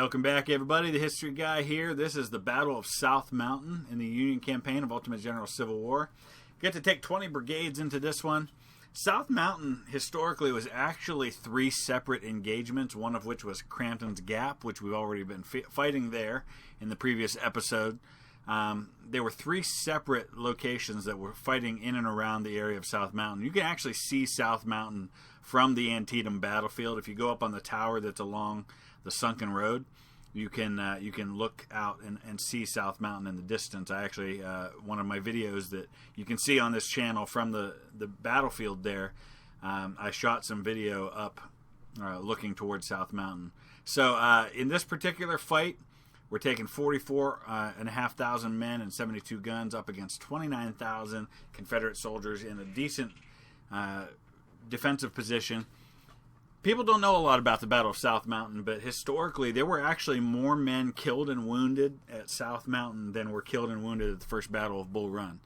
Welcome back, everybody. The History Guy here. This is the Battle of South Mountain in the Union Campaign of Ultimate General Civil War. Get to take 20 brigades into this one. South Mountain historically was actually 3 separate engagements, one of which was Crampton's Gap, which we've already been fighting there in the previous episode. There were 3 separate locations that were fighting in and around the area of South Mountain. You can actually see South Mountain from the Antietam battlefield. If you go up on the tower that's along the sunken road, you can look out and see South Mountain in the distance. I actually, one of my videos that you can see on this channel from the battlefield there, I shot some video up looking towards South Mountain. So in this particular fight, we're taking 44,500 men and 72 guns up against 29,000 Confederate soldiers in a decent defensive position. People don't know a lot about the Battle of South Mountain, but historically there were actually more men killed and wounded at South Mountain than were killed and wounded at the First Battle of Bull Run.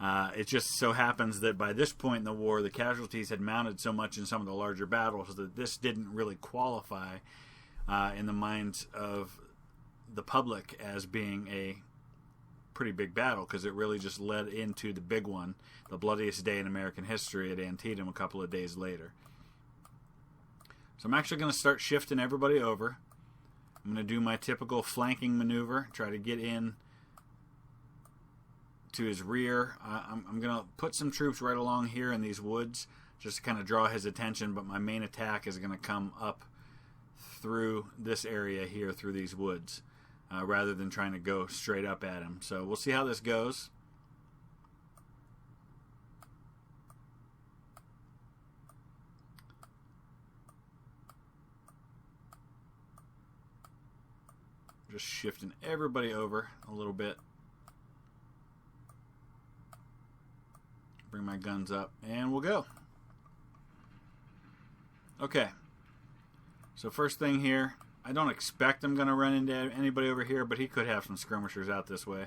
It just so happens that by this point in the war, the casualties had mounted so much in some of the larger battles that this didn't really qualify in the minds of the public as being a pretty big battle, because it really just led into the big one, the bloodiest day in American history at Antietam a couple of days later. So I'm actually going to start shifting everybody over. I'm going to do my typical flanking maneuver, try to get in to his rear. I'm going to put some troops right along here in these woods just to kind of draw his attention, but my main attack is going to come up through this area here, through these woods, rather than trying to go straight up at him. So we'll see how this goes. Just shifting everybody over a little bit. Bring my guns up and we'll go. Okay. So first thing here, I don't expect I'm going to run into anybody over here, but he could have some skirmishers out this way.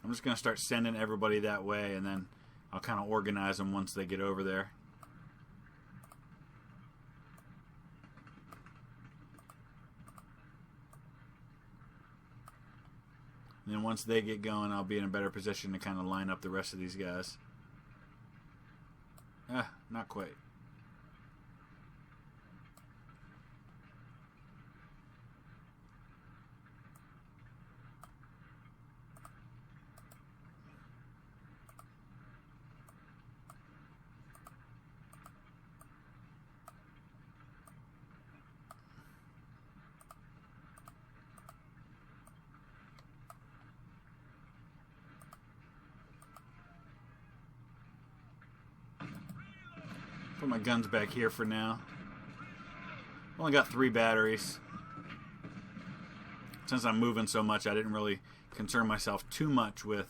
I'm just going to start sending everybody that way, and then I'll kind of organize them once they get over there. And then once they get going, I'll be in a better position to kind of line up the rest of these guys. Not quite. Put my guns back here for now. Only got 3 batteries. Since I'm moving so much, I didn't really concern myself too much with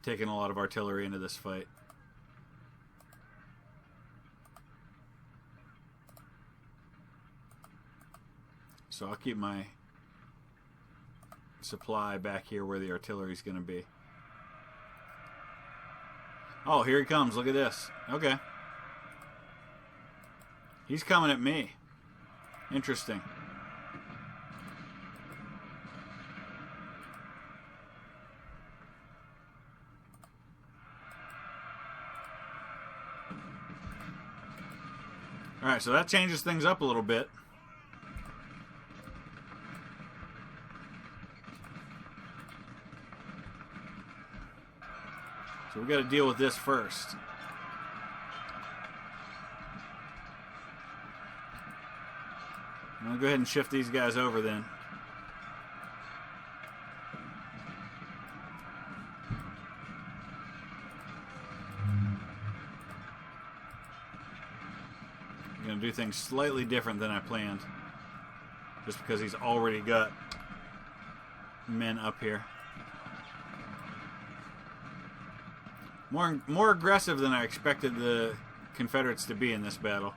taking a lot of artillery into this fight. So I'll keep my supply back here where the artillery is going to be. Oh, here he comes. Look at this. Okay. He's coming at me. Interesting. Alright, so that changes things up a little bit. So we got to deal with this first. I'm going to go ahead and shift these guys over then. I'm going to do things slightly different than I planned, just because he's already got men up here. More aggressive than I expected the Confederates to be in this battle.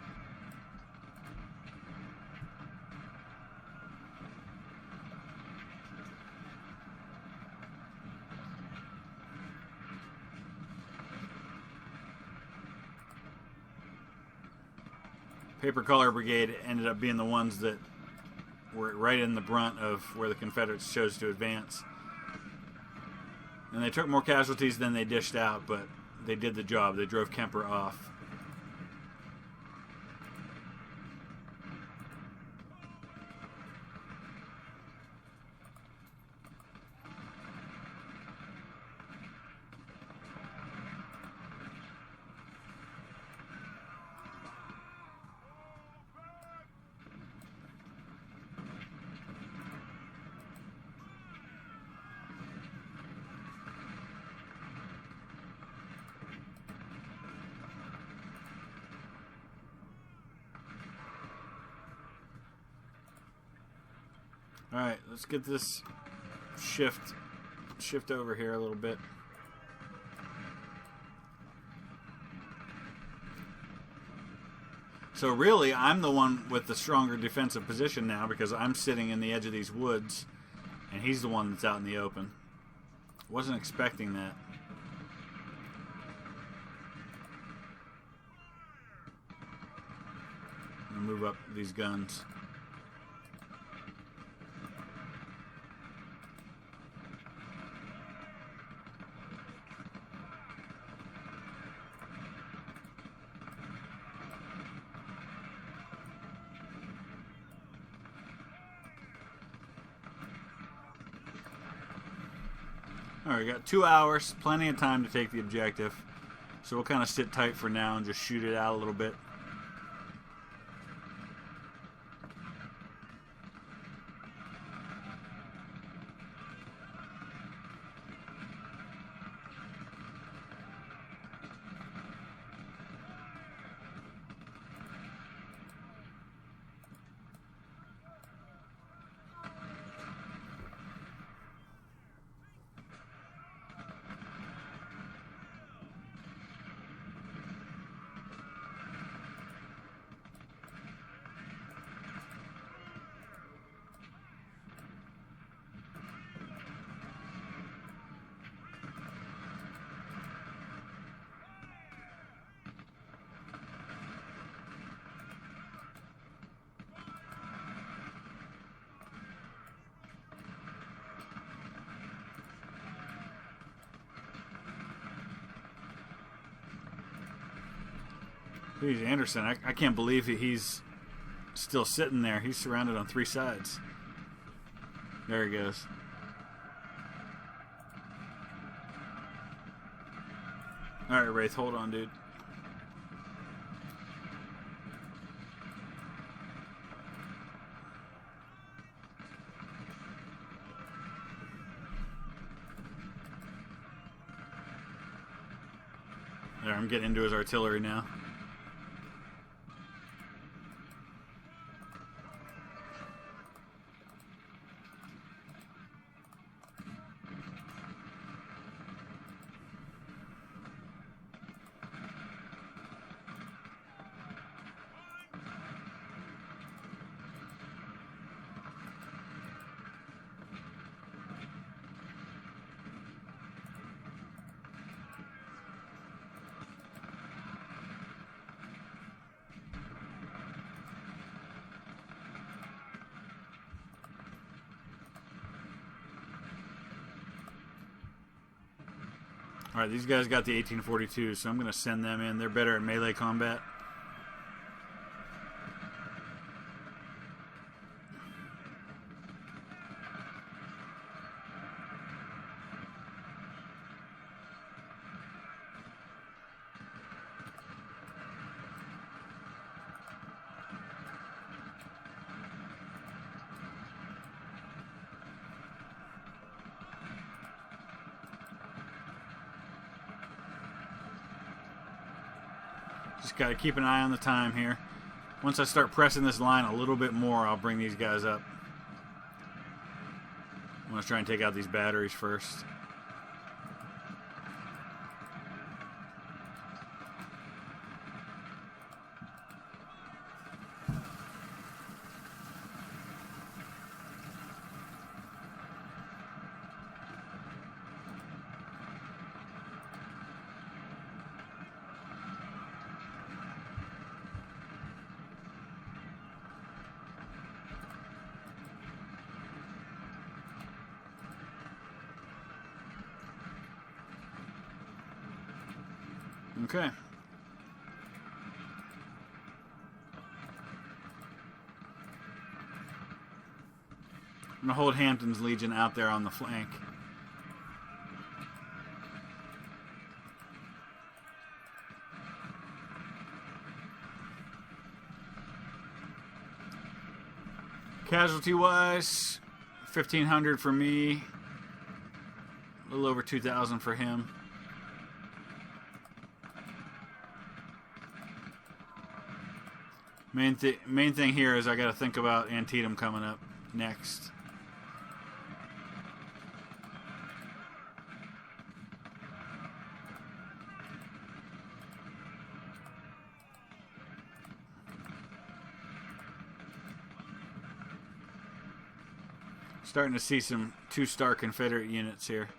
Paper Color Brigade ended up being the ones that were right in the brunt of where the Confederates chose to advance. And they took more casualties than they dished out, but they did the job. They drove Kemper off. Alright, let's get this shift over here a little bit. So really, I'm the one with the stronger defensive position now because I'm sitting in the edge of these woods, and he's the one that's out in the open. Wasn't expecting that. I'm gonna move up these guns. Alright, we got 2 hours, plenty of time to take the objective. So we'll kind of sit tight for now and just shoot it out a little bit. Geez, Anderson, I can't believe he's still sitting there. He's surrounded on 3 sides. There he goes. Alright, Wraith, hold on, dude. There, I'm getting into his artillery now. Alright, these guys got the 1842, so I'm going to send them in. They're better at melee combat. Just got to keep an eye on the time here. Once I start pressing this line a little bit more, I'll bring these guys up. I'm going to try and take out these batteries first. Okay. I'm going to hold Hampton's Legion out there on the flank. Casualty-wise, 1,500 for me. A little over 2,000 for him. Main thing here is I got to think about Antietam coming up next. Starting to see some 2-star Confederate units here.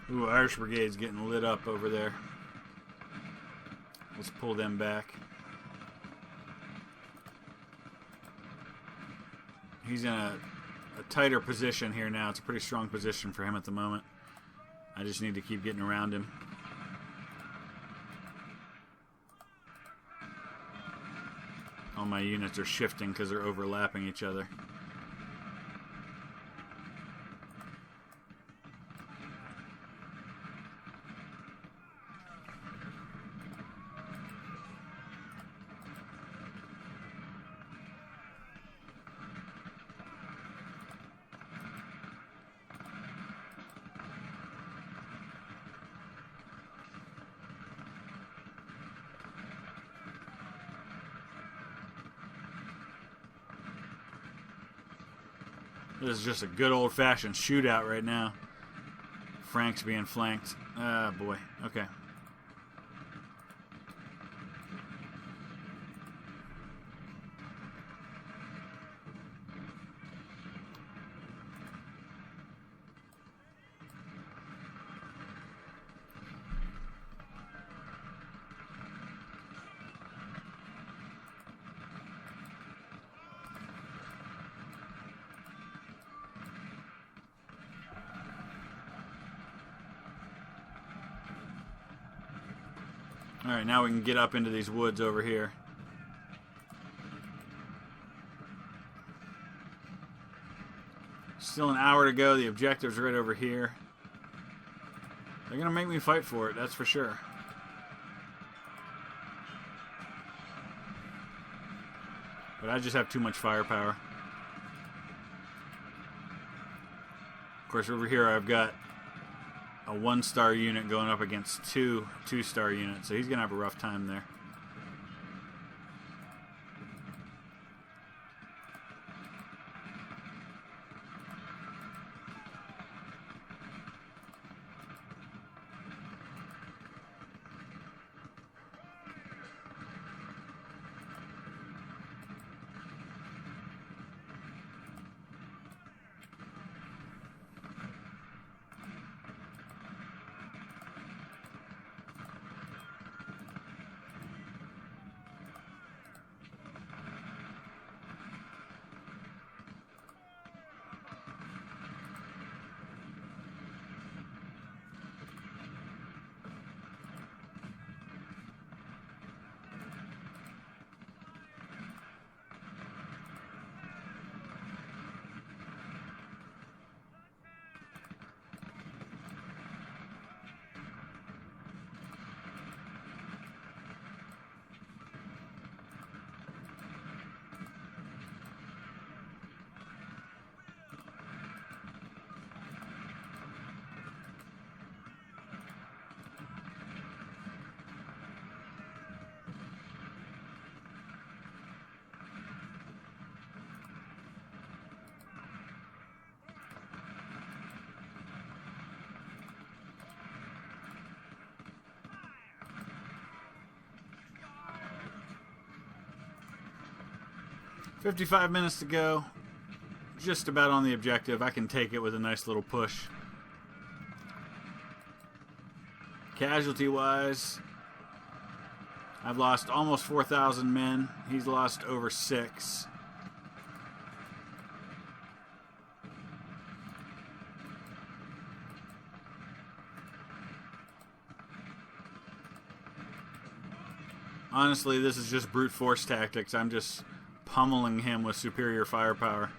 Ooh, Irish Brigade's getting lit up over there. Let's pull them back. He's in a tighter position here now. It's a pretty strong position for him at the moment. I just need to keep getting around him. All my units are shifting because they're overlapping each other. This is just a good old-fashioned shootout right now. Frank's being flanked. Ah, boy. Okay. Alright, now we can get up into these woods over here. Still an hour to go. The objective's right over here. They're going to make me fight for it, that's for sure. But I just have too much firepower. Of course, over here I've got a 1-star unit going up against 2-star units, so he's going to have a rough time there. 55 minutes to go. Just about on the objective. I can take it with a nice little push. Casualty-wise, I've lost almost 4,000 men. He's lost over 6. Honestly, this is just brute force tactics. I'm just pummeling him with superior firepower.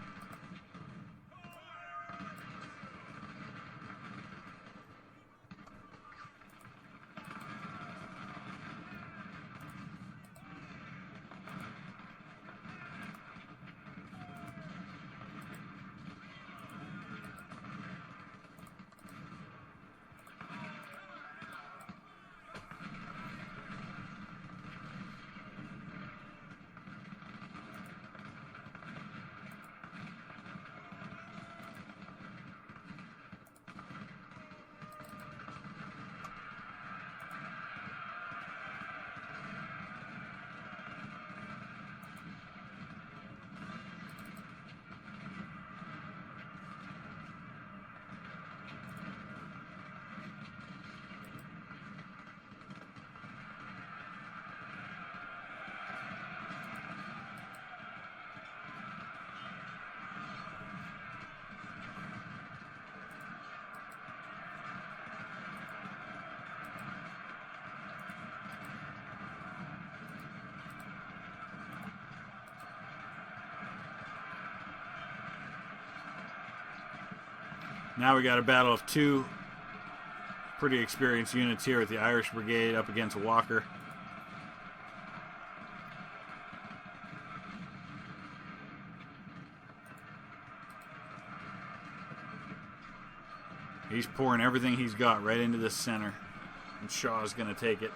Now we got a battle of 2 pretty experienced units here with the Irish Brigade up against Walker. He's pouring everything he's got right into the center. And Shaw's going to take it.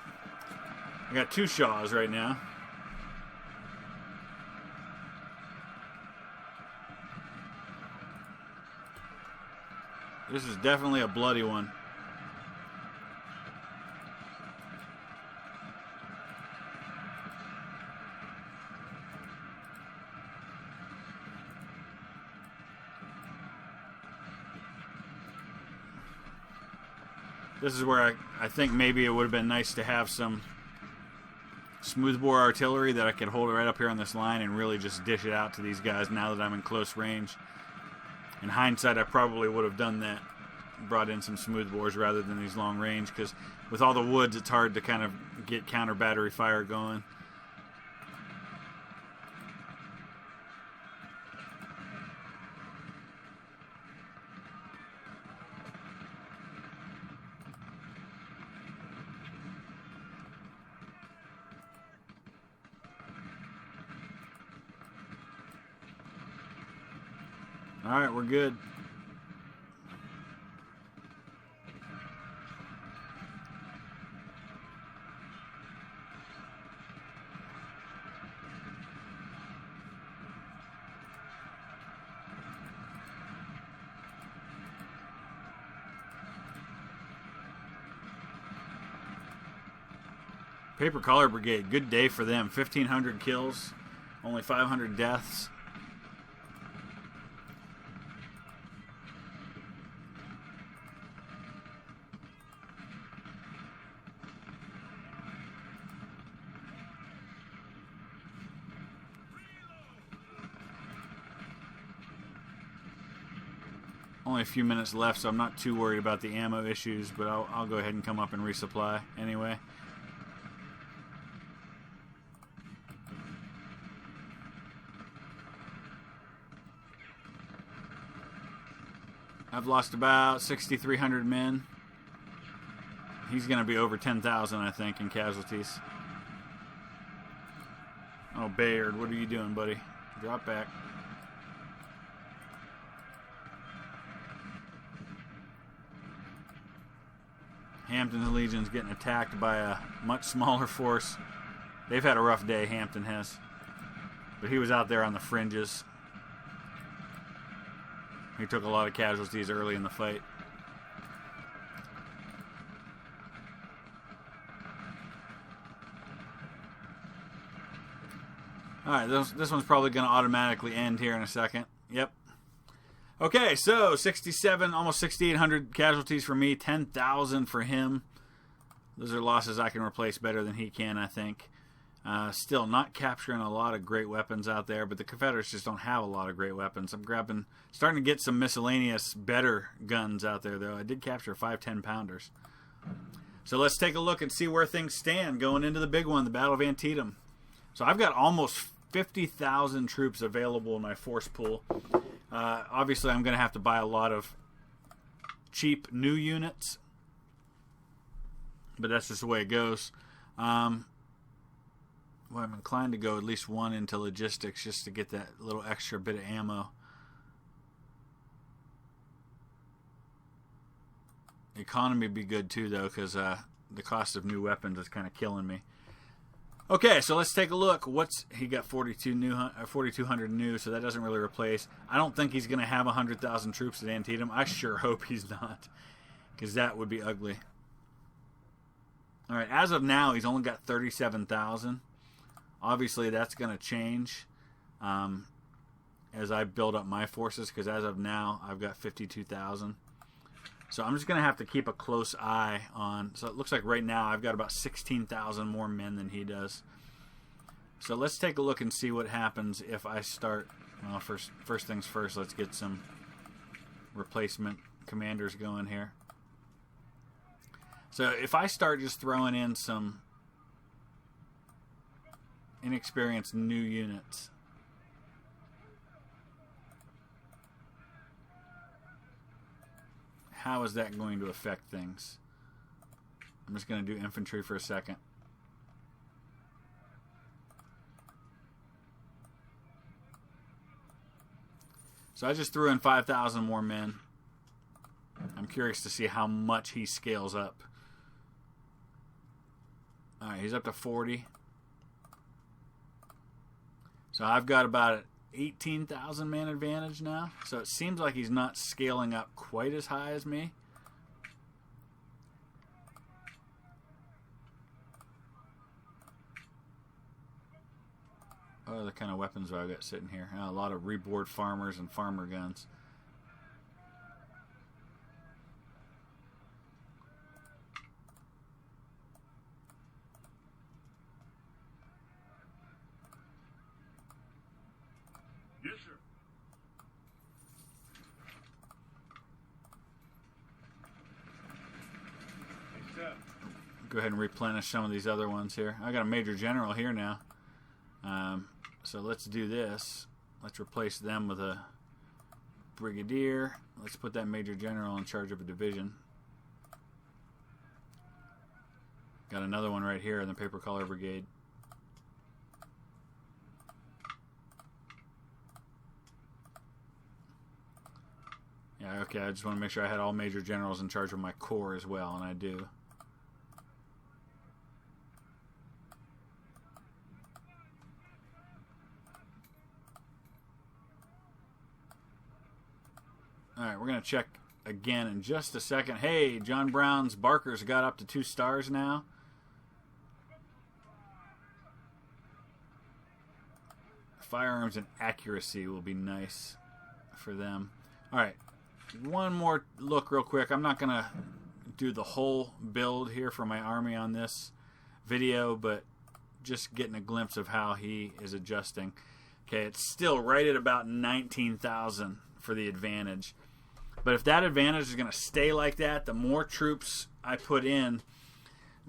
I got 2 Shaws right now. This is definitely a bloody one. This is where I think maybe it would have been nice to have some smoothbore artillery that I could hold right up here on this line and really just dish it out to these guys now that I'm in close range. In hindsight, I probably would have done that. Brought in some smoothbores rather than these long range, because with all the woods, it's hard to kind of get counter battery fire going. All right, we're good. Paper Collar Brigade, good day for them. 1,500 kills, only 500 deaths. Only a few minutes left, so I'm not too worried about the ammo issues, but I'll go ahead and come up and resupply anyway. I've lost about 6,300 men. He's going to be over 10,000, I think, in casualties. Oh, Bayard, what are you doing, buddy? Drop back. Hampton's Legion's getting attacked by a much smaller force. They've had a rough day, Hampton has. But he was out there on the fringes. He took a lot of casualties early in the fight. All right, this one's probably going to automatically end here in a second. Yep. Okay, so 67, almost 6,800 casualties for me, 10,000 for him. Those are losses I can replace better than he can, I think. Still not capturing a lot of great weapons out there, but the Confederates just don't have a lot of great weapons. I'm starting to get some miscellaneous better guns out there, though. I did capture 5 10-pounders. So let's take a look and see where things stand going into the big one, the Battle of Antietam. So I've got almost 50,000 troops available in my force pool. Obviously, I'm going to have to buy a lot of cheap new units, but that's just the way it goes. Well, I'm inclined to go at least one into logistics just to get that little extra bit of ammo. Economy would be good too, though, because the cost of new weapons is kind of killing me. Okay, so let's take a look. He got 4,200 new, so that doesn't really replace. I don't think he's going to have 100,000 troops at Antietam. I sure hope he's not, because that would be ugly. All right, as of now, he's only got 37,000. Obviously, that's going to change as I build up my forces, because as of now, I've got 52,000. So I'm just going to have to keep a close eye on. So it looks like right now I've got about 16,000 more men than he does. So let's take a look and see what happens if I start. Well, first things first, let's get some replacement commanders going here. So if I start just throwing in some inexperienced new units, how is that going to affect things? I'm just going to do infantry for a second. So I just threw in 5,000 more men. I'm curious to see how much he scales up. Alright, he's up to 40. So I've got about an 18,000 man advantage now. So it seems like he's not scaling up quite as high as me. What other kind of weapons do I got sitting here? A lot of reboard farmers and farmer guns. Yes, sir. Yes, sir. Go ahead and replenish some of these other ones here. I got a major general here now. So let's do this. Let's replace them with a brigadier. Let's put that major general in charge of a division. Got another one right here in the paper collar brigade. Yeah, okay, I just want to make sure I had all major generals in charge of my corps as well, and I do. Alright, we're going to check again in just a second. Hey, John Brown's Barker's got up to 2 stars now. Firearms and accuracy will be nice for them. Alright, one more look real quick. I'm not going to do the whole build here for my army on this video, but just getting a glimpse of how he is adjusting. Okay, it's still right at about 19,000 for the advantage. But if that advantage is going to stay like that, the more troops I put in,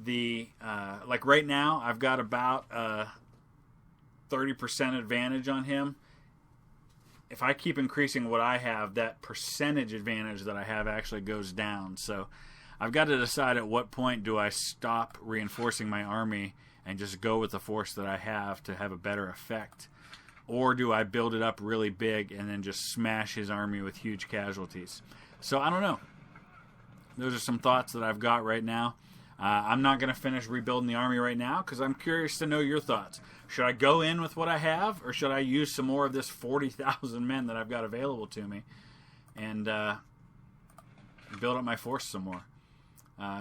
like right now, I've got about 30% advantage on him. If I keep increasing what I have, that percentage advantage that I have actually goes down. So I've got to decide at what point do I stop reinforcing my army and just go with the force that I have to have a better effect. Or do I build it up really big and then just smash his army with huge casualties? So I don't know. Those are some thoughts that I've got right now. I'm not going to finish rebuilding the army right now because I'm curious to know your thoughts. Should I go in with what I have, or should I use some more of this 40,000 men that I've got available to me and build up my force some more?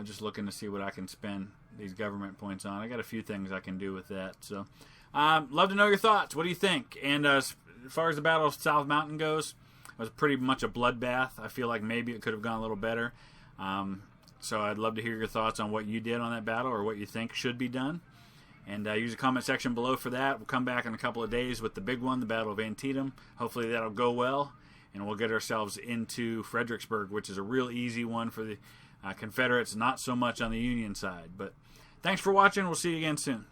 Just looking to see what I can spend these government points on. I got a few things I can do with that. So Love to know your thoughts. What do you think? And as far as the Battle of South Mountain goes, it was pretty much a bloodbath. I feel like maybe it could have gone a little better. So I'd love to hear your thoughts on what you did on that battle or what you think should be done. And use the comment section below for that. We'll come back in a couple of days with the big one, the Battle of Antietam. Hopefully that'll go well, and we'll get ourselves into Fredericksburg, which is a real easy one for the Confederates, not so much on the Union side. But thanks for watching. We'll see you again soon.